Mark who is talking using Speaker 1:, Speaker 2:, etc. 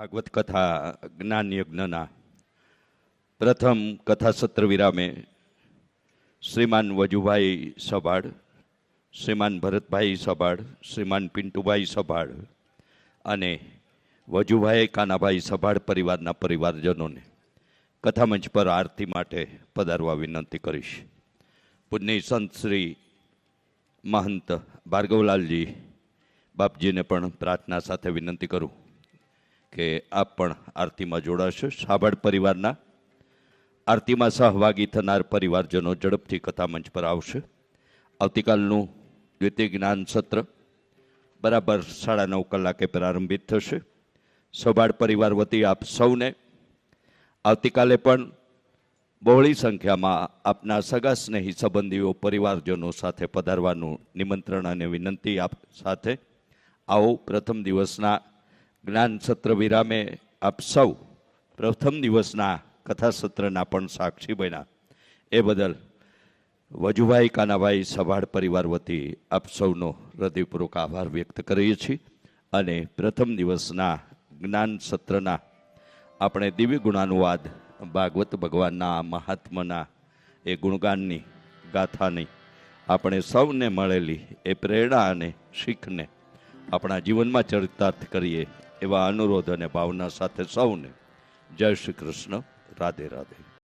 Speaker 1: ભાગવત કથા જ્ઞાન યજ્ઞના પ્રથમ કથા સત્ર વિરામે શ્રીમાન વજુભાઈ સભાડ, શ્રીમાન ભરતભાઈ સભાડ, શ્રીમાન પિન્ટુભાઈ સભાડ અને વજુભાઈ કાનાભાઈ સભાડ પરિવારના પરિવારજનોને કથામંચ પર આરતી માટે પધારવા વિનંતી કરીશ. પૂજ્ય સંત શ્રી મહંત ભાર્ગવલાલજી બાપજીને પણ પ્રાર્થના સાથે વિનંતી કરું કે આપ પણ આરતીમાં જોડાશો. સાભાડ પરિવારના આરતીમાં સહભાગી થનાર પરિવારજનો ઝડપથી કથામંચ પર આવશે. આવતીકાલનું દ્વિતીય જ્ઞાન સત્ર બરાબર 9:30 કલાકે પ્રારંભિત થશે. સભાડ પરિવાર વતી આપ સૌને આવતીકાલે પણ બહોળી સંખ્યામાં આપના સગા સ્નેહી સંબંધીઓ પરિવારજનો સાથે પધારવાનું નિમંત્રણ અને વિનંતી આપ સાથે. આવો પ્રથમ દિવસના જ્ઞાન સત્ર વિરામે આપ સૌ પ્રથમ દિવસના કથા સત્રના પણ સાક્ષી બન્યા. એ બદલ વજુભાઈ કાનાભાઈ સભાડ પરિવાર વતી આપ સૌનો હૃદયપૂર્વક આભાર વ્યક્ત કરીએ છીએ. અને પ્રથમ દિવસના જ્ઞાન સત્રના આપણે દિવ્ય ગુણાનુવાદ ભાગવત ભગવાનના મહાત્માના એ ગુણગાનની ગાથાની આપણે સૌને મળેલી એ પ્રેરણા અને શીખને આપણા જીવનમાં ચરિતાર્થ કરીએ એવા અનુરોધ અને ભાવના સાથે સૌને જય શ્રી કૃષ્ણ. રાધે રાધે.